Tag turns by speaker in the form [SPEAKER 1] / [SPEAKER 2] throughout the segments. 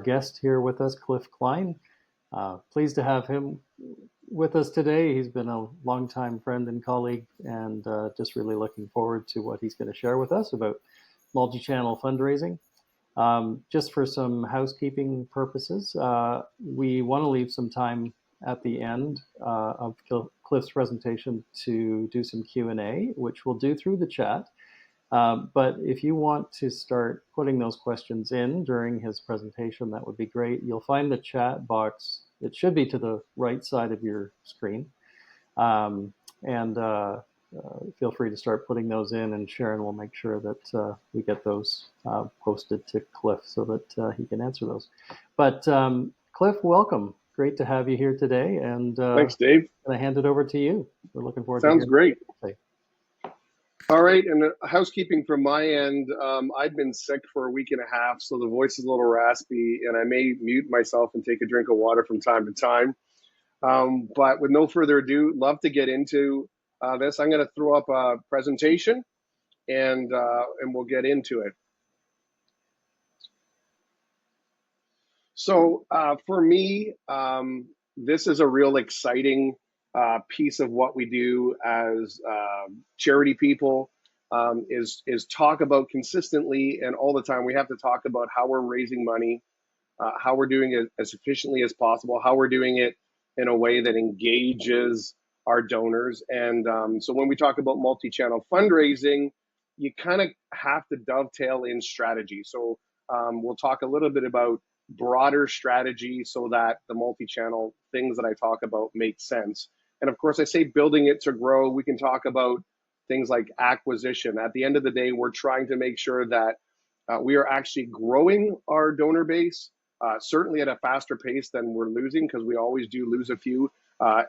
[SPEAKER 1] guest here with us, Cliff Cline. Pleased to have him with us today. He's been a longtime friend and colleague, and just really looking forward to what he's going to share with us about multi-channel fundraising. Just for some housekeeping purposes, we want to leave some time at the end of Cliff's presentation to do some Q&A, which we'll do through the chat. But if you want to start putting those questions in during his presentation, that would be great. You'll find the chat box. It should be to the right side of your screen. Feel free to start putting those in, and Sharon will make sure that we get those posted to Cliff so that he can answer those. But Cliff, welcome. Great to have you here today. And
[SPEAKER 2] thanks, Dave.
[SPEAKER 1] I'm going to hand it over to you. We're looking forward to
[SPEAKER 2] Sounds great.
[SPEAKER 1] Today.
[SPEAKER 2] All right, and housekeeping from my end, I've been sick for a week and a half, so the voice is a little raspy, and I may mute myself and take a drink of water from time to time. But with no further ado, love to get into this. I'm going to throw up a presentation, and we'll get into it. So for me, this is a real exciting piece of what we do as charity people, is talk about consistently and all the time. We have to talk about how we're raising money, how we're doing it as efficiently as possible, how we're doing it in a way that engages our donors. And so when we talk about multi-channel fundraising, you kind of have to dovetail in strategy. So we'll talk a little bit about broader strategy so that the multi-channel things that I talk about make sense. And of course, I say building it to grow. We can talk about things like acquisition. At the end of the day, we're trying to make sure that we are actually growing our donor base, certainly at a faster pace than we're losing, because we always do lose a few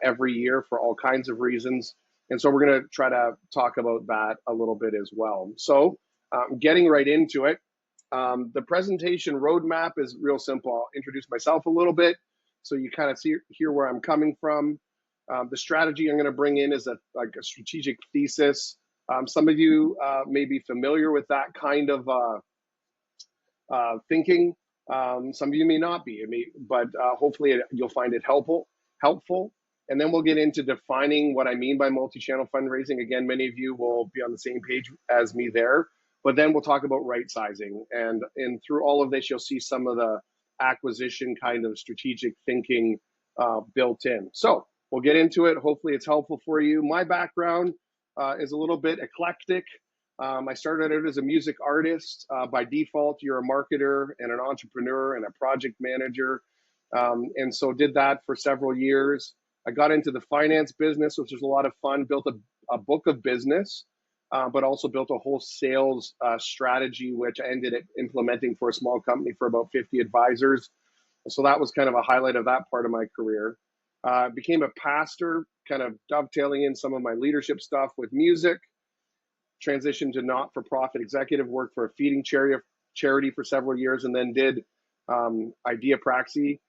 [SPEAKER 2] every year for all kinds of reasons. And so we're going to try to talk about that a little bit as well. So getting right into it, the presentation roadmap is real simple. I'll introduce myself a little bit so you kind of hear where I'm coming from. The strategy I'm going to bring in is a strategic thesis. Some of you may be familiar with that kind of thinking. Some of you may not be, but hopefully you'll find it helpful. And then we'll get into defining what I mean by multi-channel fundraising. Again, many of you will be on the same page as me there. But then we'll talk about right sizing. And through all of this, you'll see some of the acquisition kind of strategic thinking built in. So we'll get into it. Hopefully it's helpful for you. My background is a little bit eclectic. I started out as a music artist. By default, you're a marketer and an entrepreneur and a project manager. And so did that for several years. I got into the finance business, which was a lot of fun, built a book of business, but also built a whole sales strategy, which I ended up implementing for a small company for about 50 advisors. So that was kind of a highlight of that part of my career. Became a pastor, kind of dovetailing in some of my leadership stuff with music. Transitioned to not-for-profit executive work for a feeding charity for several years, and then did ideaPraxy,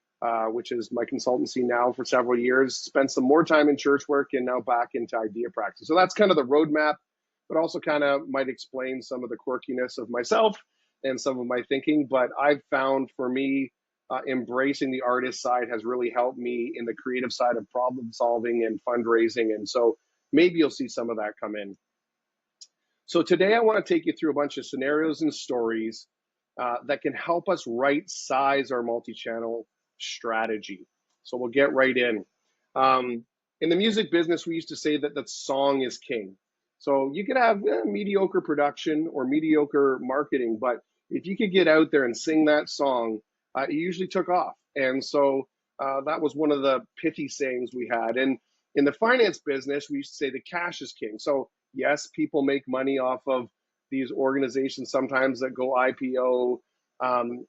[SPEAKER 2] which is my consultancy now for several years. Spent some more time in church work and now back into ideaPraxy. So that's kind of the roadmap, but also kind of might explain some of the quirkiness of myself and some of my thinking. But I've found for me, embracing the artist side has really helped me in the creative side of problem solving and fundraising. And so maybe you'll see some of that come in. So today I want to take you through a bunch of scenarios and stories that can help us right size our multi-channel strategy. So we'll get right in. In the music business, we used to say that the song is king. So you could have mediocre production or mediocre marketing, but if you could get out there and sing that song, it usually took off. And so that was one of the pithy sayings we had. And in the finance business, we used to say the cash is king. So yes, people make money off of these organizations sometimes that go IPO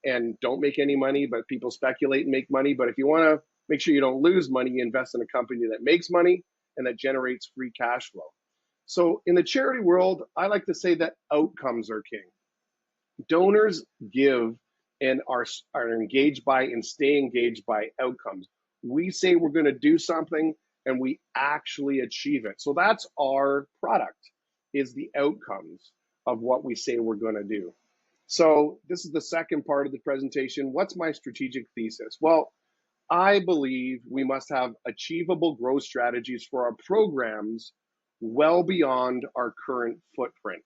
[SPEAKER 2] and don't make any money, but people speculate and make money. But if you want to make sure you don't lose money, you invest in a company that makes money and that generates free cash flow. So in the charity world, I like to say that outcomes are king. Donors give and are engaged by and stay engaged by outcomes. We say we're going to do something and we actually achieve it. So that's our product, is the outcomes of what we say we're going to do. So this is the second part of the presentation. What's my strategic thesis? Well, I believe we must have achievable growth strategies for our programs well beyond our current footprint.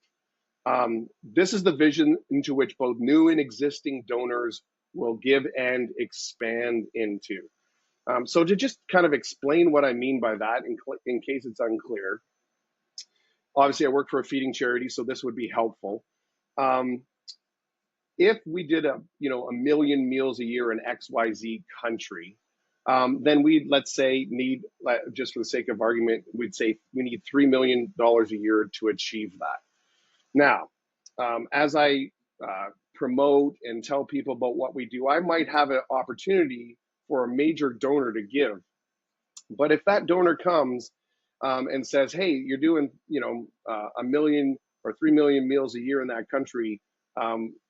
[SPEAKER 2] This is the vision into which both new and existing donors will give and expand into. So to just kind of explain what I mean by that, in case it's unclear, obviously I work for a feeding charity, so this would be helpful. If we did a million meals a year in XYZ country, then we'd, let's say, need, just for the sake of argument, we'd say we need $3 million a year to achieve that. Now, as I promote and tell people about what we do, I might have an opportunity for a major donor to give. But if that donor comes and says, hey, you're doing a million or 3 million meals a year in that country,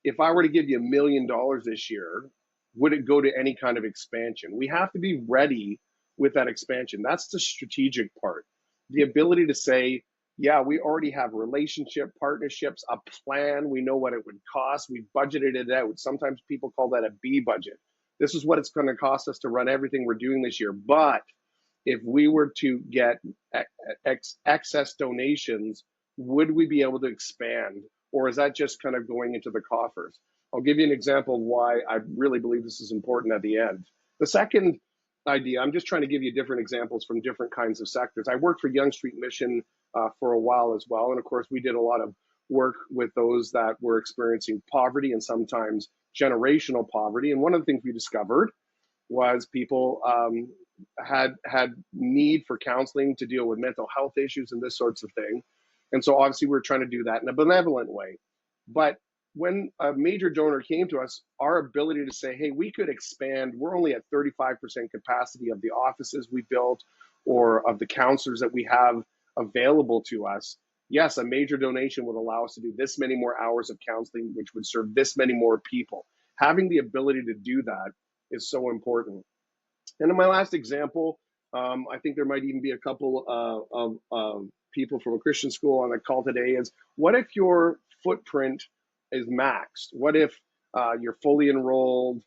[SPEAKER 2] if I were to give you $1 million this year, would it go to any kind of expansion? We have to be ready with that expansion. That's the strategic part. The ability to say, yeah, we already have relationship partnerships, a plan. We know what it would cost. We budgeted it out. Sometimes people call that a B budget. This is what it's going to cost us to run everything we're doing this year. But if we were to get excess donations, would we be able to expand? Or is that just kind of going into the coffers? I'll give you an example of why I really believe this is important at the end. The second idea, I'm just trying to give you different examples from different kinds of sectors. I worked for Yonge Street Mission for a while as well. And of course, we did a lot of work with those that were experiencing poverty and sometimes generational poverty. And one of the things we discovered was people had need for counseling to deal with mental health issues and this sorts of thing. And so obviously we're trying to do that in a benevolent way. But when a major donor came to us, our ability to say, hey, we could expand, we're only at 35% capacity of the offices we built or of the counselors that we have available to us. Yes, a major donation would allow us to do this many more hours of counseling, which would serve this many more people. Having the ability to do that is so important. And in my last example, I think there might even be a couple of people from a Christian school on the call today, is what if your footprint is maxed? What if you're fully enrolled,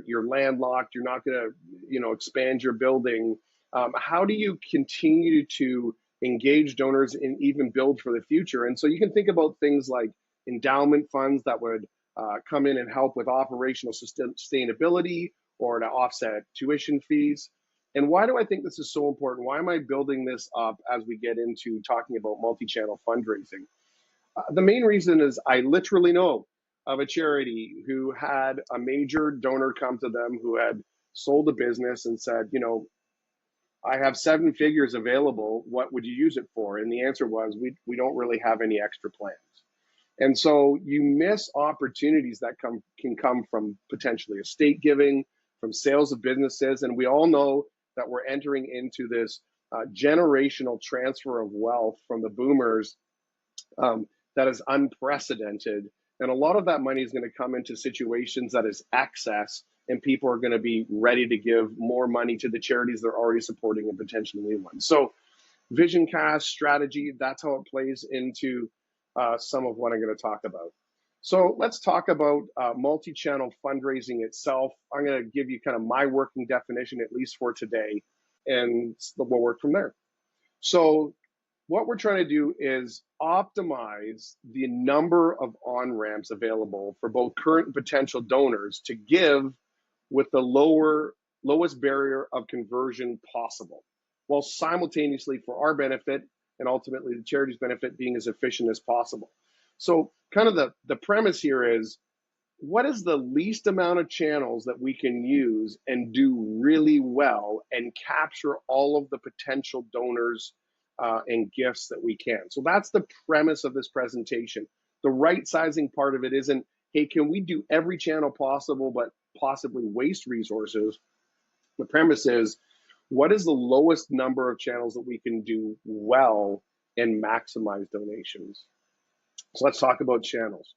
[SPEAKER 2] you're landlocked, you're not going to expand your building? How do you continue to engage donors and even build for the future? And so you can think about things like endowment funds that would come in and help with operational sustainability or to offset tuition fees. And why do I think this is so important? Why am I building this up as we get into talking about multi-channel fundraising? The main reason is I literally know of a charity who had a major donor come to them who had sold a business and said, I have 7 figures available. What would you use it for? And the answer was, we don't really have any extra plans. And so you miss opportunities that can come from potentially estate giving, from sales of businesses. And we all know that we're entering into this generational transfer of wealth from the boomers that is unprecedented. And a lot of that money is going to come into situations that is excess, and people are going to be ready to give more money to the charities they're already supporting and potentially new ones. So vision cast strategy, that's how it plays into some of what I'm going to talk about. So let's talk about multi-channel fundraising itself. I'm going to give you kind of my working definition, at least for today, and we'll work from there. So what we're trying to do is optimize the number of on-ramps available for both current and potential donors to give with the lowest barrier of conversion possible, while simultaneously for our benefit and ultimately the charity's benefit being as efficient as possible. So kind of the premise here is, what is the least amount of channels that we can use and do really well and capture all of the potential donors and gifts that we can? So that's the premise of this presentation. The right sizing part of it isn't, hey, can we do every channel possible but possibly waste resources? The premise is, what is the lowest number of channels that we can do well and maximize donations? So let's talk about channels.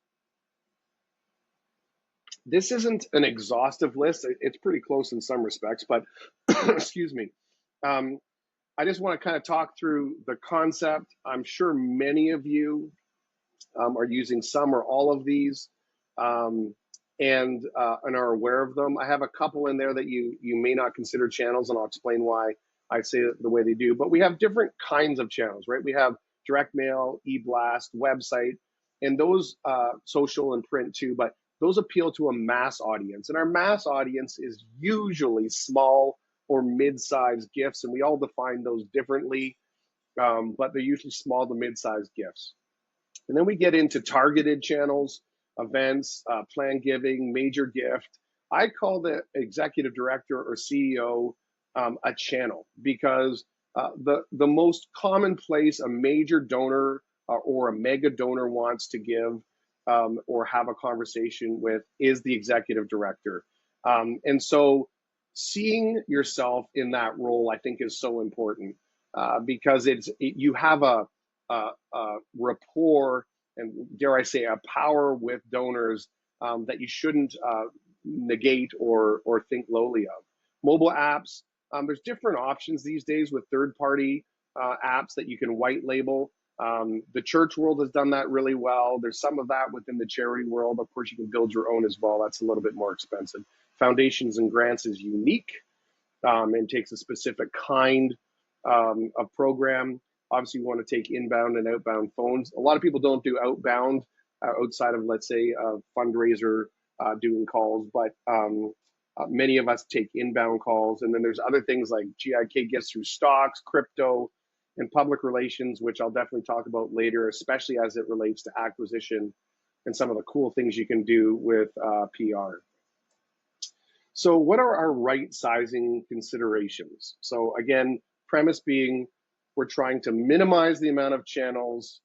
[SPEAKER 2] This isn't an exhaustive list. It's pretty close in some respects, but excuse me. I just want to kind of talk through the concept. I'm sure many of you are using some or all of these. and are aware of them. I have a couple in there that you may not consider channels, and I'll explain why I say it the way they do. But we have different kinds of channels, right? We have direct mail, e-blast, website, and those social and print too, but those appeal to a mass audience. And our mass audience is usually small or mid-sized gifts, and we all define those differently, but they're usually small to mid-sized gifts. And then we get into targeted channels, events, planned giving, major gift. I call the executive director or CEO a channel, because the most common place a major donor or a mega donor wants to give or have a conversation with is the executive director. And so seeing yourself in that role, I think, is so important, because you have a rapport and, dare I say, a power with donors that you shouldn't negate or think lowly of. Mobile apps, there's different options these days with third-party apps that you can white label. The church world has done that really well. There's some of that within the charity world. Of course, you can build your own as well. That's a little bit more expensive. Foundations and grants is unique and takes a specific kind of program. Obviously, you want to take inbound and outbound phones. A lot of people don't do outbound outside of, let's say, a fundraiser doing calls, but many of us take inbound calls. And then there's other things like GIK gifts through stocks, crypto, and public relations, which I'll definitely talk about later, especially as it relates to acquisition and some of the cool things you can do with PR. So what are our right sizing considerations? So again, premise being we're trying to minimize the amount of channels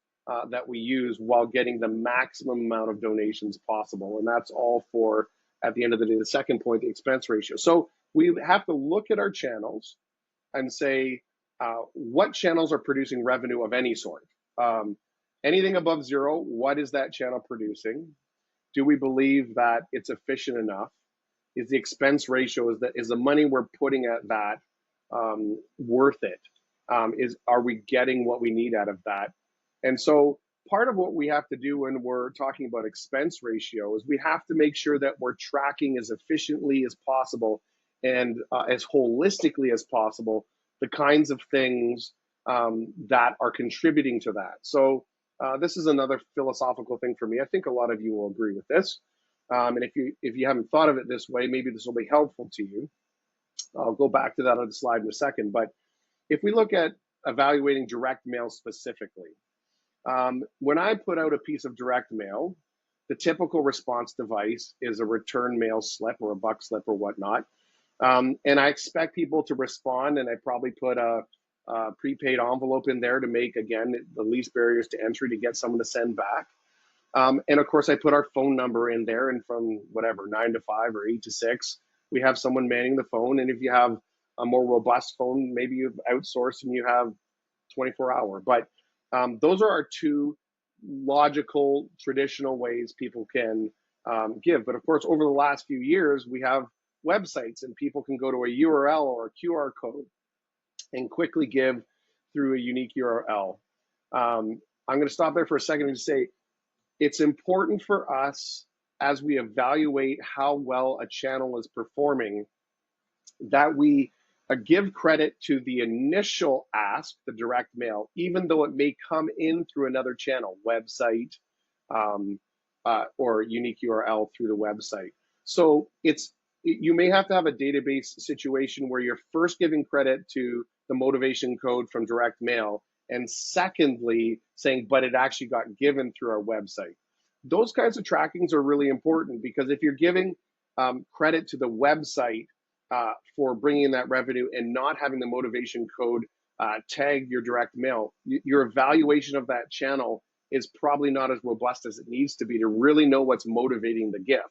[SPEAKER 2] that we use while getting the maximum amount of donations possible. And that's all for, at the end of the day, the second point, the expense ratio. So we have to look at our channels and say, what channels are producing revenue of any sort? Anything above zero, what is that channel producing? Do we believe that it's efficient enough? Is the expense ratio, is the money we're putting at that worth it? Are we getting what we need out of that? And so part of what we have to do when we're talking about expense ratio is we have to make sure that we're tracking as efficiently as possible and as holistically as possible the kinds of things that are contributing to that. So this is another philosophical thing for me. I think a lot of you will agree with this. And if you haven't thought of it this way, maybe this will be helpful to you. I'll go back to that on the slide in a second. But if we look at evaluating direct mail specifically, when I put out a piece of direct mail, the typical response device is a return mail slip or a buck slip or whatnot. And I expect people to respond, and I probably put a prepaid envelope in there to make, again, the least barriers to entry to get someone to send back. And of course, I put our phone number in there, and from whatever, 9 to 5 or 8 to 6, we have someone manning the phone. And if you have a more robust phone, maybe you've outsourced and you have 24-hour. But those are our two logical, traditional ways people can give. But of course, over the last few years, we have websites, and people can go to a URL or a QR code and quickly give through a unique URL. I'm going to stop there for a second and just say, it's important for us as we evaluate how well a channel is performing that we give credit to the initial ask, the direct mail, even though it may come in through another channel, website, or unique URL through the website. So you may have to have a database situation where you're first giving credit to the motivation code from direct mail, and secondly, saying, but it actually got given through our website. Those kinds of trackings are really important, because if you're giving credit to the website for bringing in that revenue and not having the motivation code tag your direct mail, your evaluation of that channel is probably not as robust as it needs to be to really know what's motivating the gift.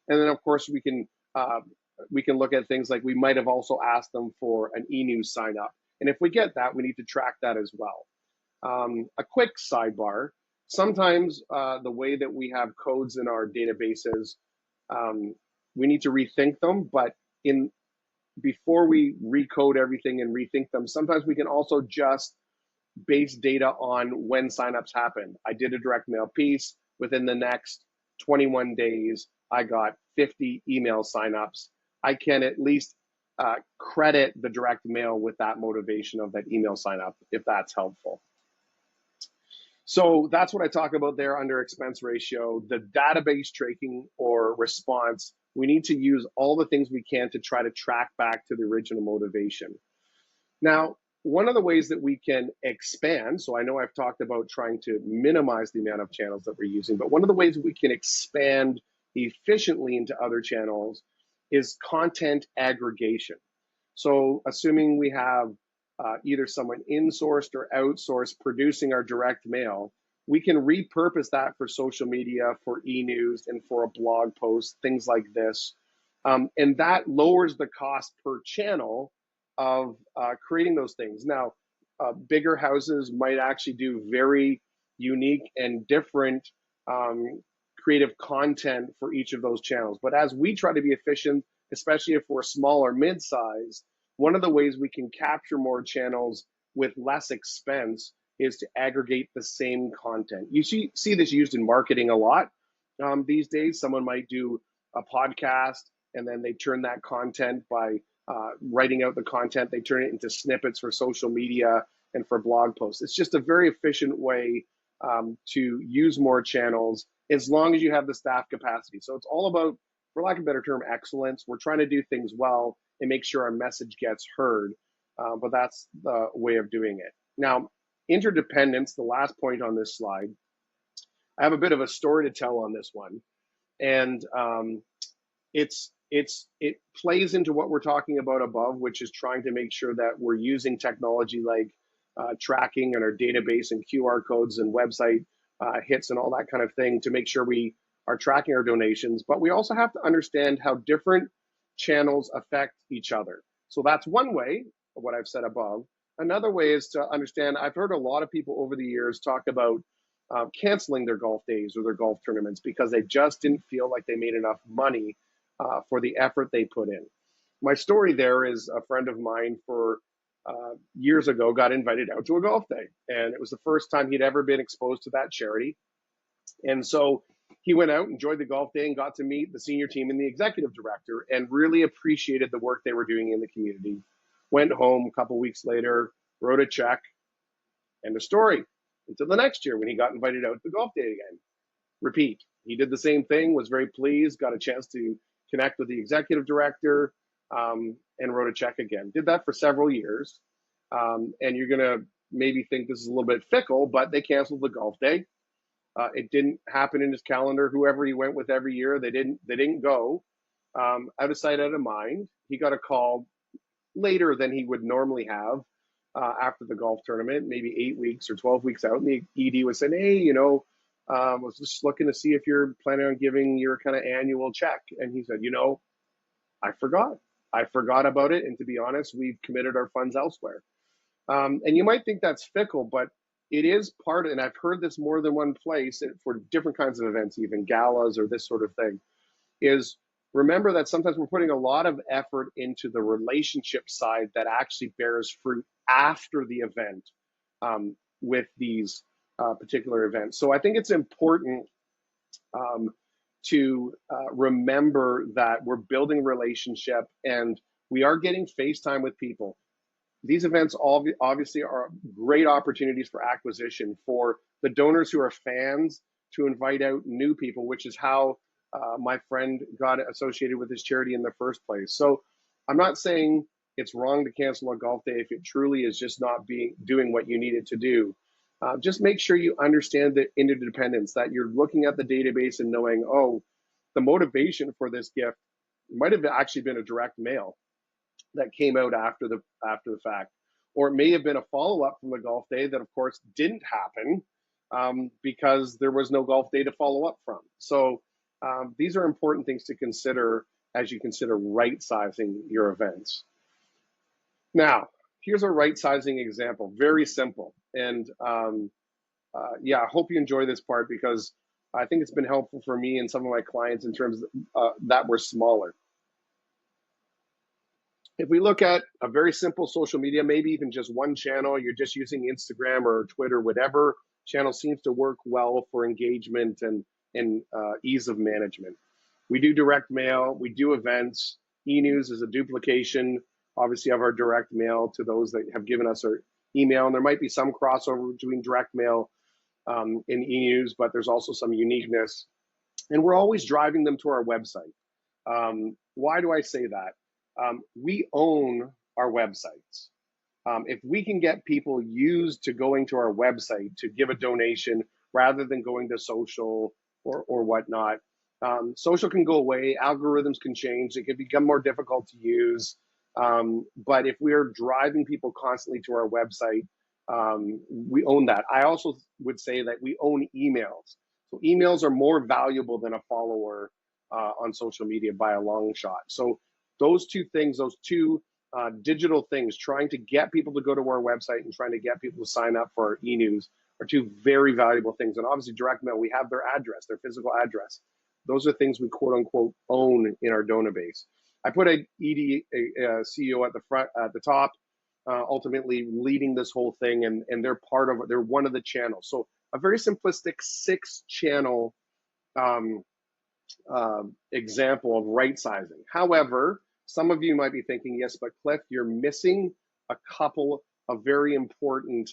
[SPEAKER 2] And then, of course, we can look at things like we might have also asked them for an e-news sign up. And if we get that, we need to track that as well. A quick sidebar, sometimes the way that we have codes in our databases, we need to rethink them, but before we recode everything and rethink them, sometimes we can also just base data on when signups happened. I did a direct mail piece. Within the next 21 days, I got 50 email signups. I can at least credit the direct mail with that motivation of that email sign up, if that's helpful. So that's what I talk about there under expense ratio. The database tracking or response, we need to use all the things we can to try to track back to the original motivation. Now, one of the ways that we can expand, so I know I've talked about trying to minimize the amount of channels that we're using, but one of the ways that we can expand efficiently into other channels is content aggregation. So assuming we have either someone insourced or outsourced producing our direct mail, we can repurpose that for social media, for e-news, and for a blog post, things like this. And that lowers the cost per channel of creating those things. Now, bigger houses might actually do very unique and different creative content for each of those channels. But as we try to be efficient, especially if we're small or mid-size, one of the ways we can capture more channels with less expense is to aggregate the same content. You see this used in marketing a lot these days. Someone might do a podcast and then they turn that content by writing out the content. They turn it into snippets for social media and for blog posts. It's just a very efficient way to use more channels as long as you have the staff capacity. So it's all about, for lack of a better term, excellence. We're trying to do things well and make sure our message gets heard, but that's the way of doing it. Now, interdependence, the last point on this slide, I have a bit of a story to tell on this one, and it plays into what we're talking about above, which is trying to make sure that we're using technology like tracking and our database and QR codes and website hits and all that kind of thing to make sure we are tracking our donations. But we also have to understand how different channels affect each other. So that's one way of what I've said above. Another way is to understand, I've heard a lot of people over the years talk about canceling their golf days or their golf tournaments because they just didn't feel like they made enough money for the effort they put in. My story there is a friend of mine for years ago got invited out to a golf day, and it was the first time he'd ever been exposed to that charity. And so he went out, enjoyed the golf day, and got to meet the senior team and the executive director and really appreciated the work they were doing in the community. Went home a couple weeks later, wrote a check, and a story. Until the next year when he got invited out to the golf day again. Repeat. He did the same thing, was very pleased, got a chance to connect with the executive director, and wrote a check again. Did that for several years. And you're going to maybe think this is a little bit fickle, but they canceled the golf day. It didn't happen in his calendar. Whoever he went with every year, they didn't go. Out of sight, out of mind. He got a call later than he would normally have after the golf tournament, maybe 8 weeks or 12 weeks out. And the ED was saying, hey, I was just looking to see if you're planning on giving your kind of annual check. And he said, I forgot about it. And to be honest, we've committed our funds elsewhere. And you might think that's fickle, but it is part of, and I've heard this more than one place for different kinds of events, even galas or this sort of thing, is remember that sometimes we're putting a lot of effort into the relationship side that actually bears fruit after the event with these particular events. So I think it's important to remember that we're building relationship and we are getting FaceTime with people. These events obviously are great opportunities for acquisition for the donors who are fans to invite out new people, which is how my friend got associated with this charity in the first place. So I'm not saying it's wrong to cancel a golf day if it truly is just not doing what you need it to do. Just make sure you understand the interdependence, that you're looking at the database and knowing, oh, the motivation for this gift might have actually been a direct mail that came out after the fact, or it may have been a follow-up from the golf day that of course didn't happen because there was no golf day to follow up from. So these are important things to consider as you consider right-sizing your events. Now, here's a right-sizing example, very simple. And I hope you enjoy this part because I think it's been helpful for me and some of my clients in terms of, that we're smaller. If we look at a very simple social media, maybe even just one channel, you're just using Instagram or Twitter, whatever channel seems to work well for engagement and and ease of management. We do direct mail, we do events. E-news is a duplication, obviously, of our direct mail to those that have given us our email. And there might be some crossover between direct mail and e-news, but there's also some uniqueness. And we're always driving them to our website. Why do I say that? We own our websites. If we can get people used to going to our website to give a donation rather than going to social or whatnot, social can go away, algorithms can change, it can become more difficult to use. But if we're driving people constantly to our website, we own that. I also would say that we own emails. So emails are more valuable than a follower on social media by a long shot. So those two things, those two digital things, trying to get people to go to our website and trying to get people to sign up for our e-news are two very valuable things. And obviously direct mail, we have their address, their physical address. Those are things we quote unquote own in our donor base. I put a CEO at the front, at the top, ultimately leading this whole thing, and they're part of it. They're one of the channels. So a very simplistic 6-channel example of right sizing. However, some of you might be thinking, yes, but Cliff, you're missing a couple of very important,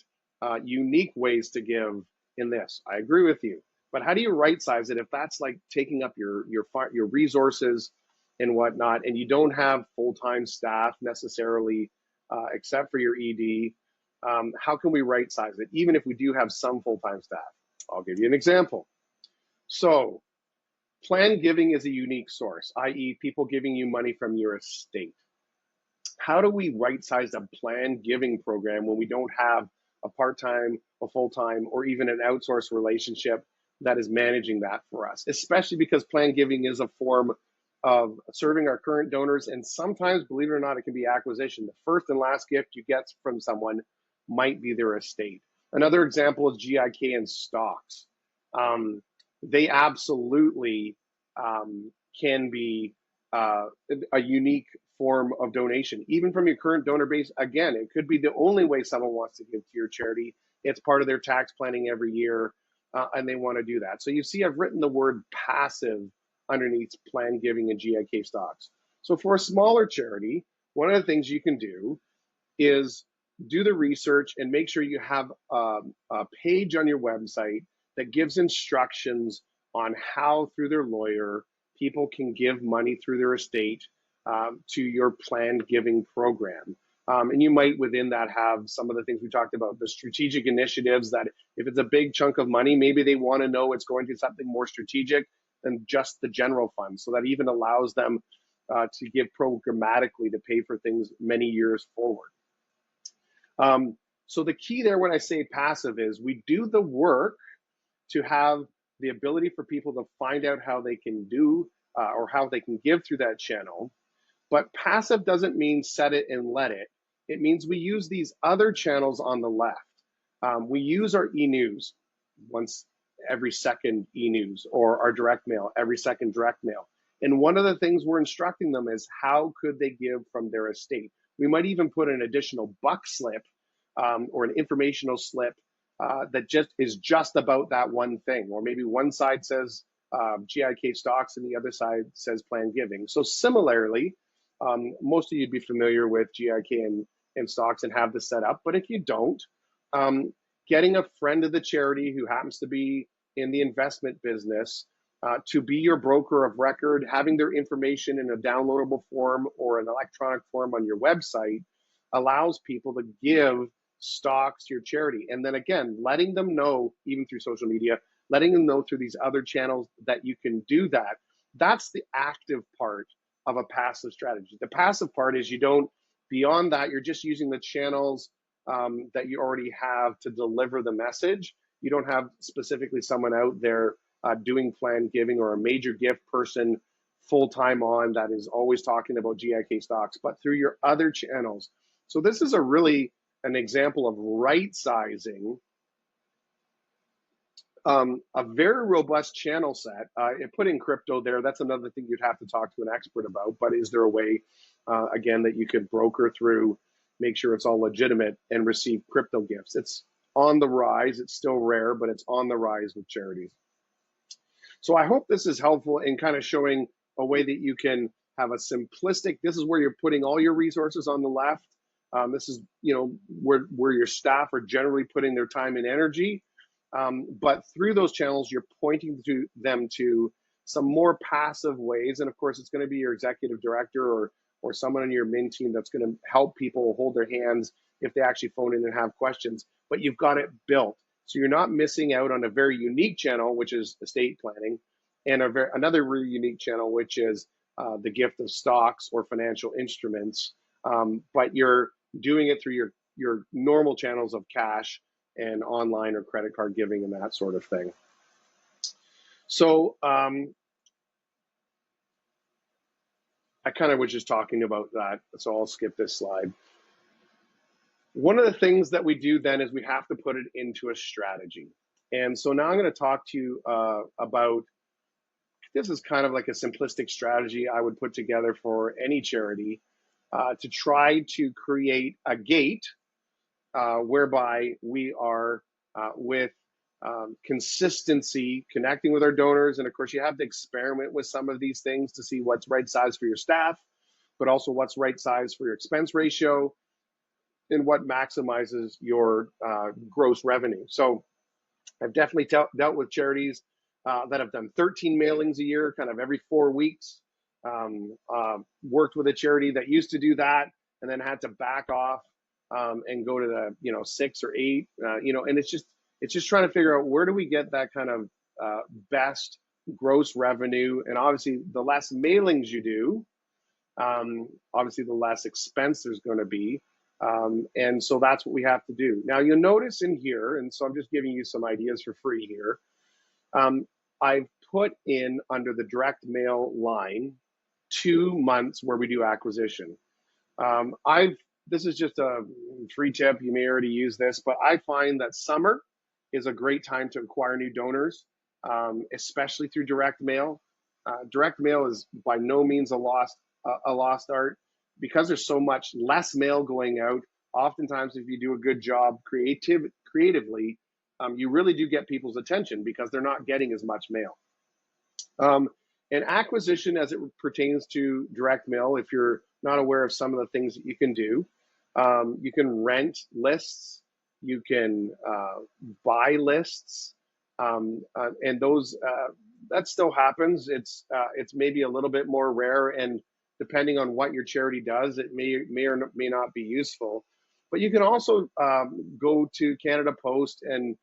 [SPEAKER 2] unique ways to give in this. I agree with you, but how do you right size it if that's like taking up your resources and whatnot, and you don't have full-time staff necessarily, except for your ED? How can we right size it, even if we do have some full-time staff? I'll give you an example. So planned giving is a unique source, i.e. people giving you money from your estate. How do we right-size a planned giving program when we don't have a part-time, a full-time, or even an outsourced relationship that is managing that for us? Especially because planned giving is a form of serving our current donors, and sometimes, believe it or not, it can be acquisition. The first and last gift you get from someone might be their estate. Another example is GIK and stocks. They absolutely can be a unique form of donation, even from your current donor base. Again, it could be the only way someone wants to give to your charity. It's part of their tax planning every year, and they want to do that. So you see, I've written the word passive underneath planned giving and GIK stocks. So for a smaller charity, one of the things you can do is do the research and make sure you have a page on your website that gives instructions on how, through their lawyer, people can give money through their estate to your planned giving program. And you might within that have some of the things we talked about, the strategic initiatives, that if it's a big chunk of money, maybe they want to know it's going to something more strategic than just the general fund. So that even allows them to give programmatically to pay for things many years forward. So the key there when I say passive is we do the work to have the ability for people to find out how they can do or how they can give through that channel. But passive doesn't mean set it and let it. It means we use these other channels on the left. We use our e-news once every second e-news, or our direct mail every second direct mail. And one of the things we're instructing them is how could they give from their estate. We might even put an additional buck slip or an informational slip that is just about that one thing. Or maybe one side says GIK stocks and the other side says planned giving. So similarly, most of you'd be familiar with GIK and stocks and have this set up. But if you don't, getting a friend of the charity who happens to be in the investment business to be your broker of record, having their information in a downloadable form or an electronic form on your website allows people to give stocks to your charity. And then again, letting them know, even through social media, letting them know through these other channels that you can do that. That's the active part of a passive strategy. The passive part is you don't, beyond that, you're just using the channels that you already have to deliver the message. You don't have specifically someone out there doing planned giving or a major gift person full-time on that is always talking about GIK stocks, but through your other channels. So this is an example of right sizing a very robust channel set. Put in crypto there. That's another thing you'd have to talk to an expert about. But is there a way, again, that you could broker through, make sure it's all legitimate, and receive crypto gifts? It's on the rise. It's still rare, but it's on the rise with charities. So I hope this is helpful in kind of showing a way that you can have a simplistic, this is where you're putting all your resources on the left. This is, where your staff are generally putting their time and energy. But through those channels, you're pointing to them to some more passive ways. And of course, it's going to be your executive director or someone on your min team that's going to help people hold their hands if they actually phone in and have questions. But you've got it built. So you're not missing out on a very unique channel, which is estate planning, and another really unique channel, which is the gift of stocks or financial instruments. But you're doing it through your normal channels of cash and online or credit card giving and that sort of thing. So I kind of was just talking about that, so I'll skip this slide. One of the things that we do then is we have to put it into a strategy. And so now I'm going to talk to you about, this is kind of like a simplistic strategy I would put together for any charity to try to create a gate whereby we are with consistency, connecting with our donors. And of course, you have to experiment with some of these things to see what's right size for your staff, but also what's right size for your expense ratio and what maximizes your gross revenue. So I've definitely dealt with charities that have done 13 mailings a year, kind of every 4 weeks. Worked with a charity that used to do that and then had to back off and go to the 6 or 8. And it's just trying to figure out where do we get that kind of best gross revenue. And obviously, the less mailings you do, obviously the less expense there's going to be. And so that's what we have to do. Now you'll notice in here, and so I'm just giving you some ideas for free here. I've put in under the direct mail line 2 months where we do acquisition. This is just a free tip. You may already use this, but I find that summer is a great time to acquire new donors, especially through direct mail. Direct mail is by no means a lost art because there's so much less mail going out. Oftentimes, if you do a good job creatively, you really do get people's attention because they're not getting as much mail. And acquisition as it pertains to direct mail, if you're not aware of some of the things that you can rent lists, you can buy lists, and those that still happens. It's maybe a little bit more rare, and depending on what your charity does, it may or may not be useful. But you can also go to Canada Post and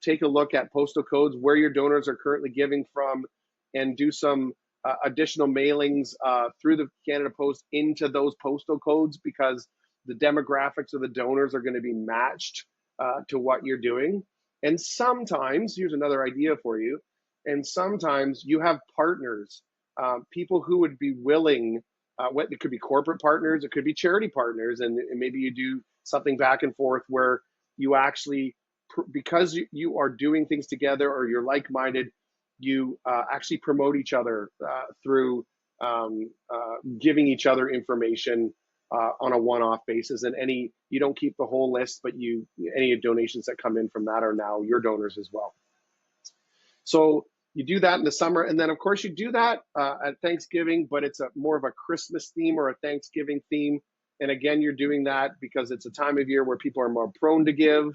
[SPEAKER 2] take a look at postal codes where your donors are currently giving from, and do some additional mailings through the Canada Post into those postal codes, because the demographics of the donors are going to be matched to what you're doing. And sometimes, here's another idea for you, and sometimes you have partners, people who would be willing, it could be corporate partners, it could be charity partners, and maybe you do something back and forth where you actually, because you are doing things together or you're like-minded, you actually promote each other through giving each other information on a one-off basis. And you don't keep the whole list, but any donations that come in from that are now your donors as well. So you do that in the summer, and then of course you do that at Thanksgiving, but it's more of a Christmas theme or a Thanksgiving theme. And again, you're doing that because it's a time of year where people are more prone to give.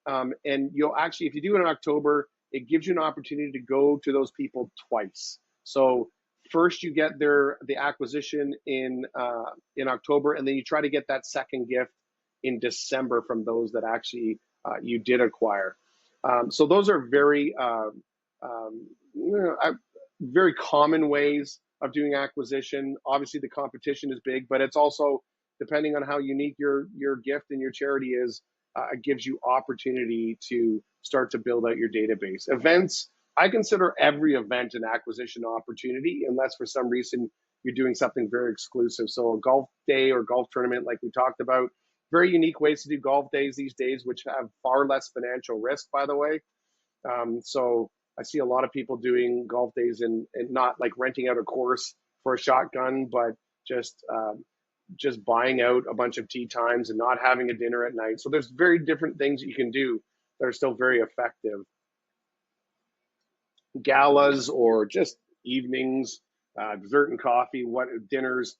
[SPEAKER 2] And you'll actually, if you do it in October, it gives you an opportunity to go to those people twice. So first you get the acquisition in October, and then you try to get that second gift in December from those that actually you did acquire. So those are very very common ways of doing acquisition. Obviously, the competition is big, but it's also, depending on how unique your gift and your charity is, it gives you opportunity to start to build out your database. Events, I consider every event an acquisition opportunity, unless for some reason you're doing something very exclusive. So a golf day or golf tournament, like we talked about, very unique ways to do golf days these days, which have far less financial risk, by the way. So I see a lot of people doing golf days and not like renting out a course for a shotgun, but just buying out a bunch of tee times and not having a dinner at night. So there's very different things that you can do that are still very effective. galas or just evenings, dessert and coffee, what dinners.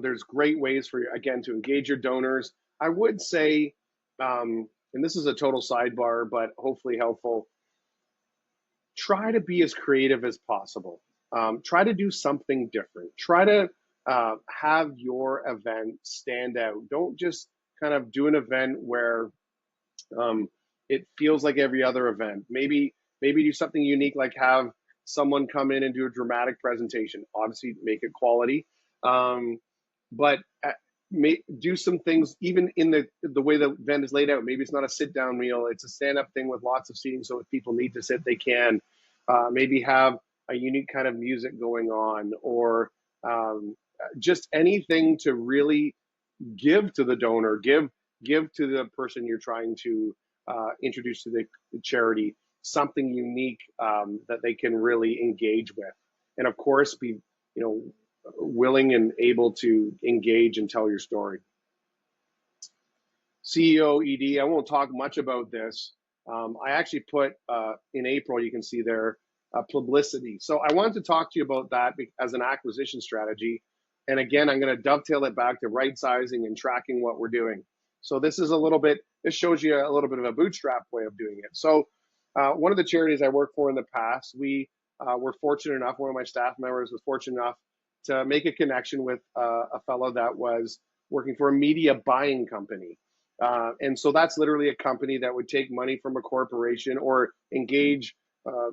[SPEAKER 2] There's great ways for you, again, to engage your donors. I would say, and this is a total sidebar, but hopefully helpful, try to be as creative as possible. Try to do something different. Try to have your event stand out. Don't just kind of do an event where it feels like every other event. Maybe do something unique, like have someone come in and do a dramatic presentation. Obviously, make it quality, but do some things even in the way the event is laid out. Maybe it's not a sit down meal; it's a stand up thing with lots of seating, so if people need to sit, they can. Maybe have a unique kind of music going on, or just anything to really give to the donor, give to the person you're trying to introduce to the charity, something unique that they can really engage with, and of course be willing and able to engage and tell your story. CEO ED, I won't talk much about this. I actually put in April, you can see there, publicity. So I wanted to talk to you about that as an acquisition strategy. And again, I'm going to dovetail it back to right sizing and tracking what we're doing. So this shows you a little bit of a bootstrap way of doing it. So one of the charities I worked for in the past, we were fortunate enough, one of my staff members was fortunate enough to make a connection with a fellow that was working for a media buying company. And so that's literally a company that would take money from a corporation or engage,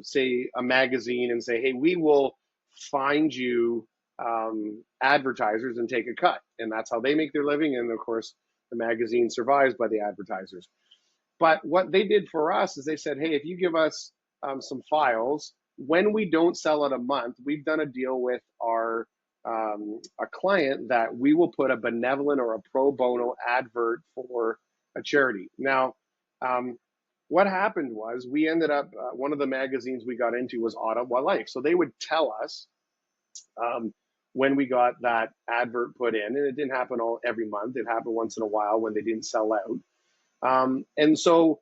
[SPEAKER 2] say, a magazine and say, hey, we will find you advertisers and take a cut. And that's how they make their living. And of course, the magazine survives by the advertisers. But what they did for us is they said, hey, if you give us some files, when we don't sell it a month, we've done a deal with our a client that we will put a benevolent or a pro bono advert for a charity. Now, what happened was we ended up, one of the magazines we got into was Ottawa Life. So they would tell us when we got that advert put in, and it didn't happen every month. It happened once in a while when they didn't sell out. And so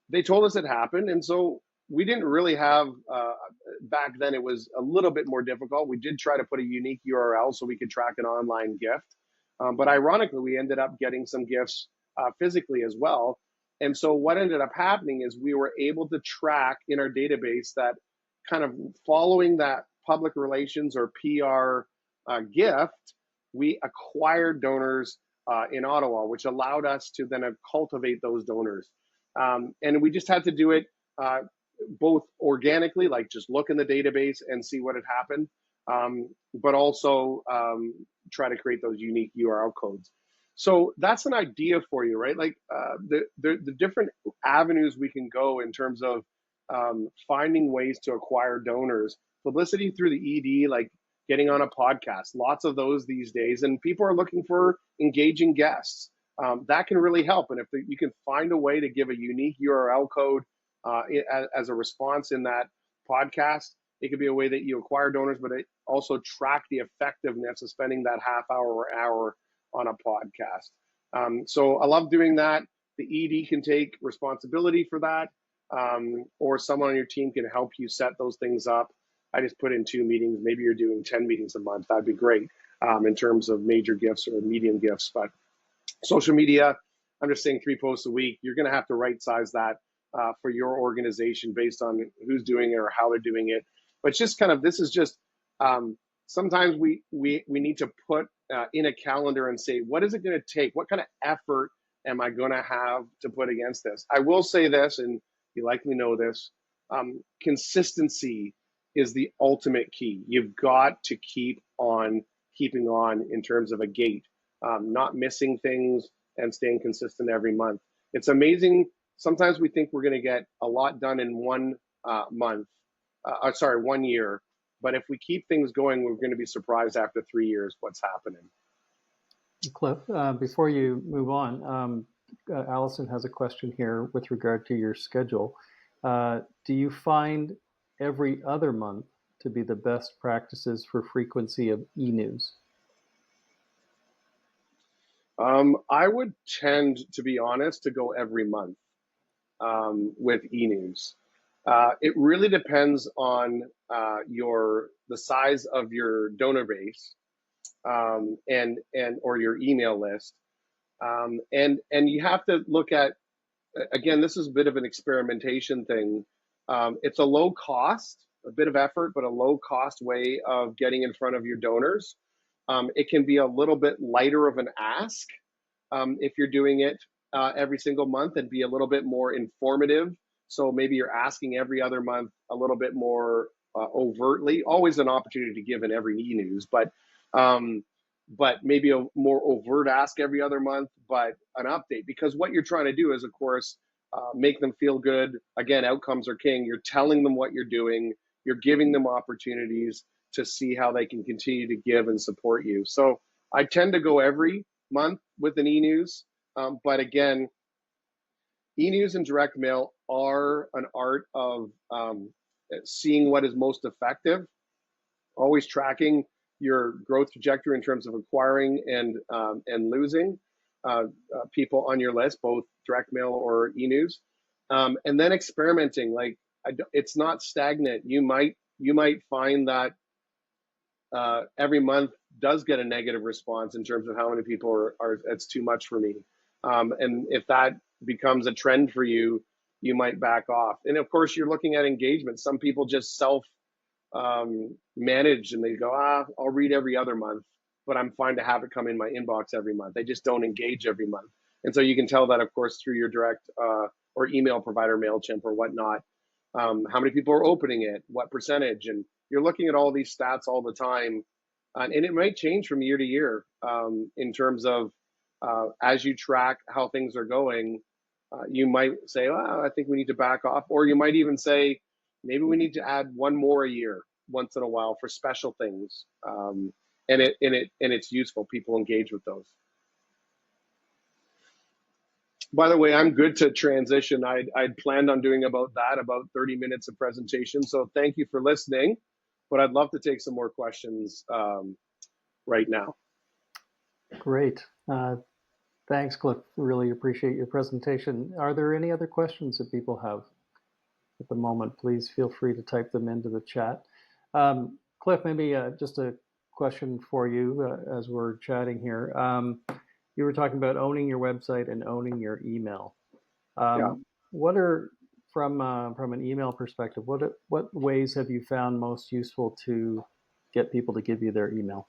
[SPEAKER 2] they told us it happened. And so we didn't really have, back then it was a little bit more difficult. We did try to put a unique URL so we could track an online gift. But ironically, we ended up getting some gifts physically as well. And so what ended up happening is we were able to track in our database that kind of following that public relations or PR gift, we acquired donors in Ottawa, which allowed us to then cultivate those donors. And we just had to do it both organically, like just look in the database and see what had happened, but also try to create those unique URL codes. So that's an idea for you, right? Like the different avenues we can go in terms of finding ways to acquire donors. Publicity through the ED, like getting on a podcast, lots of those these days, and people are looking for engaging guests. That can really help. And if you can find a way to give a unique URL code as a response in that podcast, it could be a way that you acquire donors, but it also track the effectiveness of spending that half hour or hour on a podcast. So I love doing that. The ED can take responsibility for that, or someone on your team can help you set those things up. I just put in 2 meetings. Maybe you're doing 10 meetings a month. That'd be great in terms of major gifts or medium gifts. But social media, I'm just saying 3 posts a week. You're going to have to right size that for your organization based on who's doing it or how they're doing it. But just kind of, this is just, sometimes we need to put in a calendar and say, what is it going to take? What kind of effort am I going to have to put against this? I will say this, and you likely know this, consistency is the ultimate key. You've got to keep on keeping on in terms of a gate, not missing things and staying consistent every month. It's amazing. Sometimes we think we're going to get a lot done in 1 month, 1 year. But if we keep things going, we're going to be surprised after 3 years what's happening.
[SPEAKER 1] Cliff, before you move on, Allison has a question here with regard to your schedule. Do you find every other month to be the best practices for frequency of e-news?
[SPEAKER 2] I would tend, to be honest, to go every month with e-news. It really depends on the size of your donor base, and or your email list, and you have to look at, again, this is a bit of an experimentation thing. It's a low cost, a bit of effort, but a low cost way of getting in front of your donors. It can be a little bit lighter of an ask if you're doing it every single month, and be a little bit more informative. So maybe you're asking every other month a little bit more overtly. Always an opportunity to give in every e-news, but maybe a more overt ask every other month, but an update. Because what you're trying to do is, of course, make them feel good. Again, outcomes are king. You're telling them what you're doing. You're giving them opportunities to see how they can continue to give and support you. So I tend to go every month with an e-news. But again, e-news and direct mail are an art of seeing what is most effective, always tracking your growth trajectory in terms of acquiring and losing people on your list, both direct mail or e-news, and then experimenting. Like, it's not stagnant. You might find that every month does get a negative response in terms of how many people are it's too much for me. And if that becomes a trend for you, you might back off. And of course, you're looking at engagement. Some people just manage, and they go, I'll read every other month, but I'm fine to have it come in my inbox every month. They just don't engage every month. And so you can tell that, of course, through your direct or email provider, MailChimp or whatnot, how many people are opening it, what percentage, and you're looking at all these stats all the time. And it might change from year to year in terms of as you track how things are going, you might say, I think we need to back off. Or you might even say, maybe we need to add one more a year once in a while for special things. And it's useful. People engage with those. By the way, I'm good to transition. I'd planned on doing about 30 minutes of presentation. So thank you for listening, but I'd love to take some more questions right now.
[SPEAKER 1] Great. Thanks, Cliff. Really appreciate your presentation. Are there any other questions that people have at the moment? Please feel free to type them into the chat. Cliff, maybe just a question for you as we're chatting here. You were talking about owning your website and owning your email. What are, from an email perspective, what ways have you found most useful to get people to give you their email?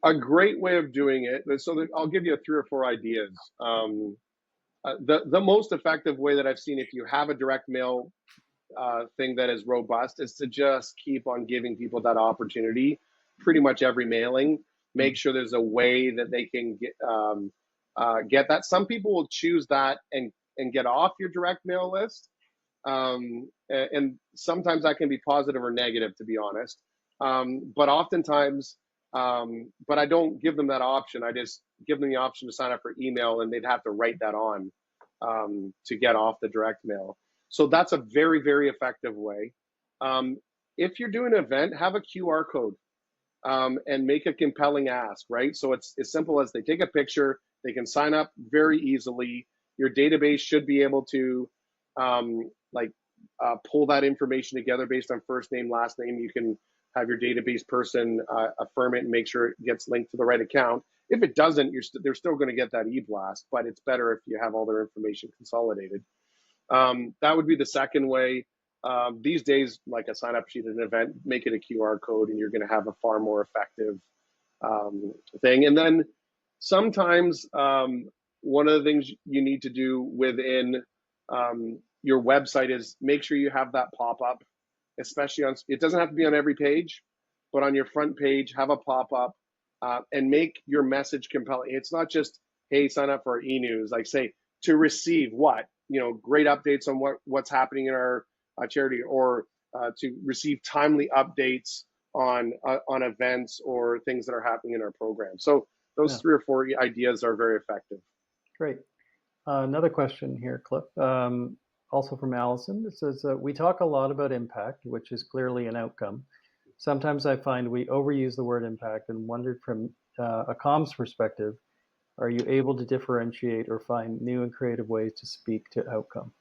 [SPEAKER 2] A great way of doing it. So I'll give you 3 or 4 ideas. The most effective way that I've seen, if you have a direct mail thing that is robust, is to just keep on giving people that opportunity. Pretty much every mailing, make sure there's a way that they can get that. Some people will choose that and get off your direct mail list, and sometimes that can be positive or negative, to be honest. But oftentimes, but I don't give them that option. I just give them the option to sign up for email, and they'd have to write that on to get off the direct mail. So that's a very, very effective way. If you're doing an event, have a QR code and make a compelling ask, right? So it's as simple as they take a picture, they can sign up very easily. Your database should be able to pull that information together based on first name, last name. You can have your database person affirm it and make sure it gets linked to the right account. If it doesn't, they're still going to get that e-blast, but it's better if you have all their information consolidated. That would be the second way. These days, like a sign-up sheet at an event, make it a QR code, and you're going to have a far more effective thing. And then sometimes one of the things you need to do within your website is make sure you have that pop-up, especially on, it doesn't have to be on every page, but on your front page, have a pop-up and make your message compelling. It's not just, hey, sign up for our e-news, like say, to receive what? Great updates on what's happening in our charity, or to receive timely updates on events or things that are happening in our program. So those 3 or 4 ideas are very effective.
[SPEAKER 1] Great. Another question here, Cliff, also from Allison. It says, we talk a lot about impact, which is clearly an outcome. Sometimes I find we overuse the word impact and wondered from a comms perspective, Are you able to differentiate or find new and creative ways to speak to outcome?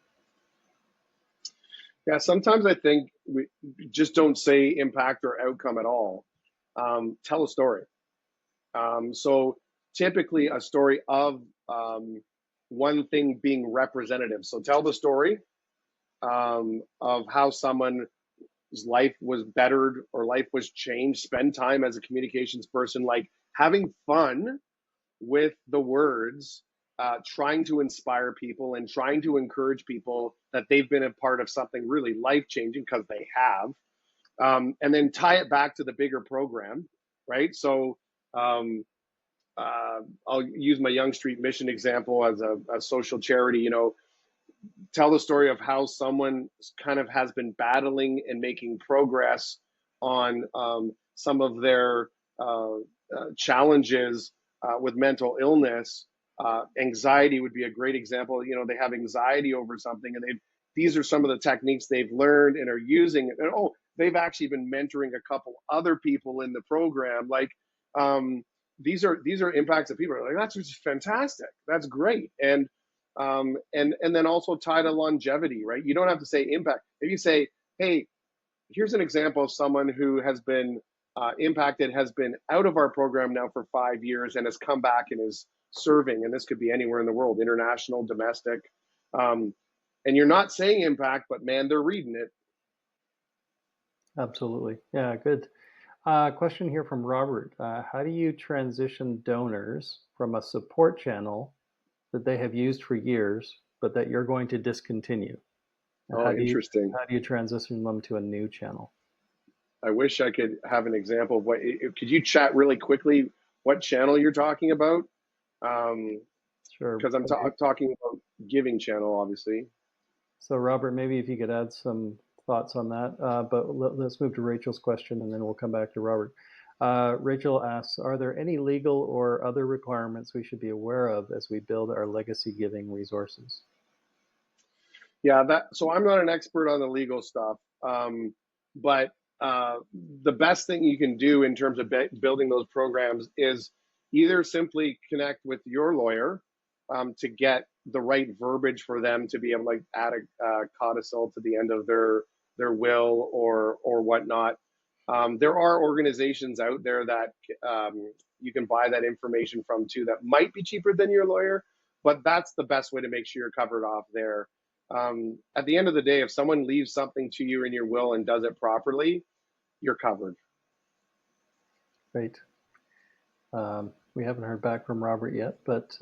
[SPEAKER 2] Yeah, sometimes I think we just don't say impact or outcome at all. Tell a story. So typically a story of one thing being representative. So tell the story of how someone's life was bettered or life was changed. Spend time as a communications person, like having fun with the words, trying to inspire people and trying to encourage people that they've been a part of something really life changing, because they have. And then tie it back to the bigger program, right? So I'll use my Young Street Mission example as a social charity. Tell the story of how someone kind of has been battling and making progress on some of their challenges with mental illness. Anxiety would be a great example. They have anxiety over something, and these are some of the techniques they've learned and are using. And they've actually been mentoring a couple other people in the program. Like these are impacts that people are like, that's just fantastic. That's great. And then also tie to longevity, right? You don't have to say impact. If you say, hey, here's an example of someone who has been impacted, has been out of our program now for 5 years and has come back and is serving, and this could be anywhere in the world, international, domestic. And you're not saying impact, but man, they're reading it.
[SPEAKER 1] Absolutely. Yeah, good. Question here from Robert. How do you transition donors from a support channel that they have used for years, but that you're going to discontinue?
[SPEAKER 2] Oh, interesting.
[SPEAKER 1] How do you transition them to a new channel?
[SPEAKER 2] I wish I could have an example of could you chat really quickly what channel you're talking about?
[SPEAKER 1] Sure.
[SPEAKER 2] Because I'm talking about giving channel, obviously.
[SPEAKER 1] So Robert, maybe if you could add some thoughts on that, but let's move to Rachel's question and then we'll come back to Robert. Rachel asks, are there any legal or other requirements we should be aware of as we build our legacy giving resources?
[SPEAKER 2] Yeah, so I'm not an expert on the legal stuff, but the best thing you can do in terms of building those programs is either simply connect with your lawyer to get the right verbiage for them to be able to add a codicil to the end of their will or whatnot. There are organizations out there that you can buy that information from too that might be cheaper than your lawyer, but that's the best way to make sure you're covered off there. At the end of the day, if someone leaves something to you in your will and does it properly, you're covered.
[SPEAKER 1] Great. We haven't heard back from Robert yet, but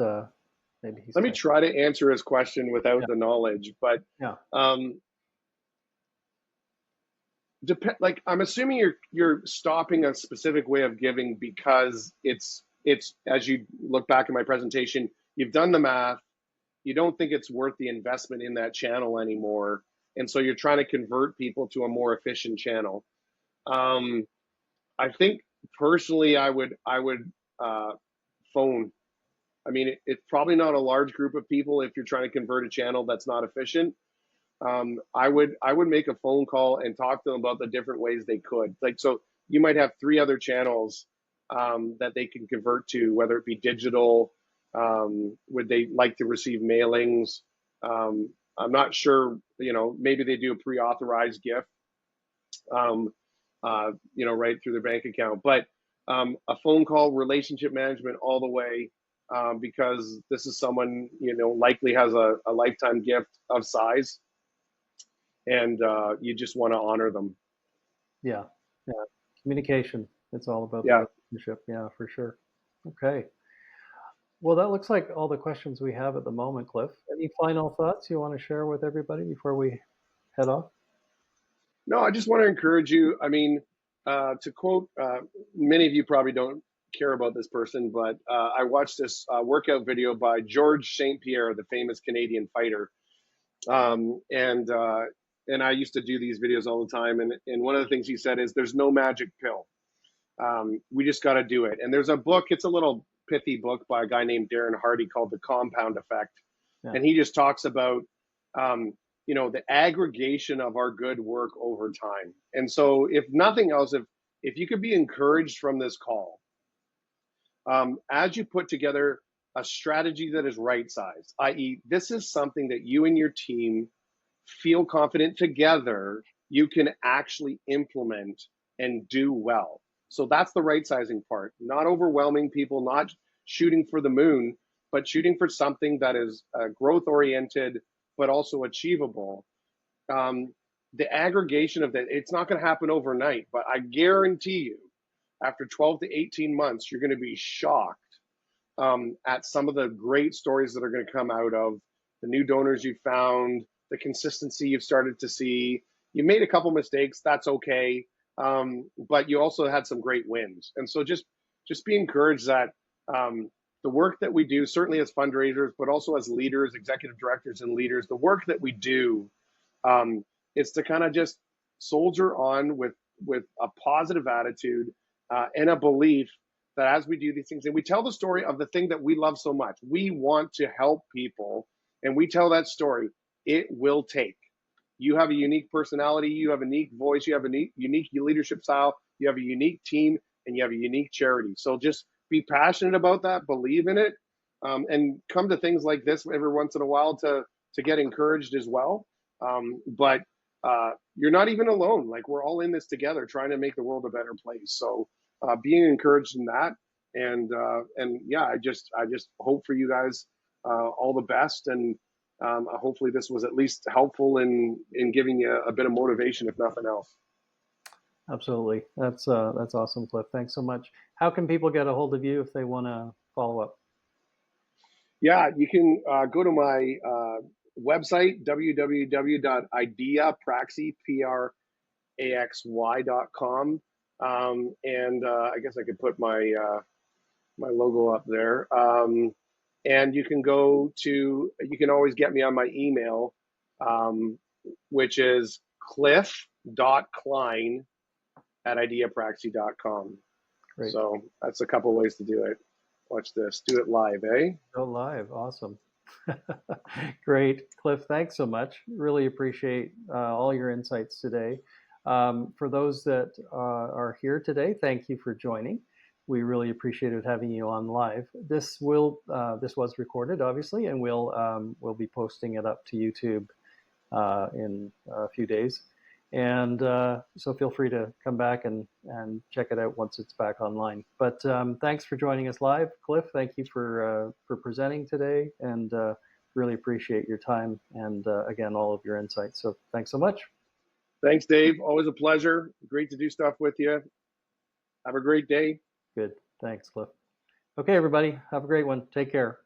[SPEAKER 1] maybe he's.
[SPEAKER 2] Let me try to answer his question without the knowledge, but
[SPEAKER 1] yeah.
[SPEAKER 2] Like I'm assuming you're stopping a specific way of giving because it's as you look back in my presentation, you've done the math. You don't think it's worth the investment in that channel anymore, and so you're trying to convert people to a more efficient channel. I think personally, I would phone. I mean, it's probably not a large group of people if you're trying to convert a channel that's not efficient. I would make a phone call and talk to them about the different ways they could. Like, so you might have 3 other channels that they can convert to, whether it be digital. Would they like to receive mailings? I'm not sure. Maybe they do a pre-authorized gift. Right through their bank account. But a phone call, relationship management all the way, because this is someone, likely has a lifetime gift of size, and you just want to honor them.
[SPEAKER 1] Yeah. Communication. It's all about the relationship. Yeah, for sure. Okay. Well, that looks like all the questions we have at the moment, Cliff. Any final thoughts you want to share with everybody before we head off?
[SPEAKER 2] No, I just want to encourage you. I mean, to quote, many of you probably don't care about this person, but I watched this workout video by George St. Pierre, the famous Canadian fighter. And I used to do these videos all the time. And one of the things he said is there's no magic pill. We just got to do it. And there's a book, it's a little pithy book by a guy named Darren Hardy called The Compound Effect. Yeah. And he just talks about, the aggregation of our good work over time. And so if nothing else, if you could be encouraged from this call, as you put together a strategy that is right sized, i.e., this is something that you and your team feel confident together you can actually implement and do well. So that's the right sizing part, not overwhelming people, not shooting for the moon, but shooting for something that is growth oriented, but also achievable. The aggregation of that, it's not going to happen overnight, but I guarantee you, after 12 to 18 months, you're going to be shocked at some of the great stories that are going to come out of the new donors you found, the consistency you've started to see. You made a couple mistakes, that's okay, but you also had some great wins. And so just be encouraged that the work that we do, certainly as fundraisers, but also as leaders, executive directors and leaders, the work that we do is to kind of just soldier on with a positive attitude and a belief that as we do these things, and we tell the story of the thing that we love so much, we want to help people, and we tell that story, it will take. You have a unique personality, you have a unique voice, you have a unique leadership style, you have a unique team, and you have a unique charity. So just be passionate about that, believe in it, and come to things like this every once in a while to get encouraged as well. But you're not even alone. Like, we're all in this together, trying to make the world a better place. So being encouraged in that, and yeah, I just hope for you guys all the best, and hopefully this was at least helpful in giving you a bit of motivation, if nothing else.
[SPEAKER 1] Absolutely. That's awesome, Cliff. Thanks so much. How can people get a hold of you if they want to follow up?
[SPEAKER 2] Yeah, you can go to my website, www.ideaPraxy.com. And I guess I could put my my logo up there. And you can always get me on my email, which is cliff.cline@ideaPraxy.com.
[SPEAKER 1] Great.
[SPEAKER 2] So that's a couple ways to do it. Watch this. Do it live, eh?
[SPEAKER 1] Go live. Awesome. Great. Cliff, thanks so much. Really appreciate all your insights today. For those that are here today, thank you for joining. We really appreciated having you on live. This was recorded, obviously, and we'll be posting it up to YouTube in a few days. And so feel free to come back and check it out once it's back online. But thanks for joining us live, Cliff. Thank you for presenting today, and really appreciate your time and again all of your insights. So thanks so much.
[SPEAKER 2] Thanks, Dave. Always a pleasure. Great to do stuff with you. Have a great day.
[SPEAKER 1] Good. Thanks, Cliff. Okay, everybody. Have a great one. Take care.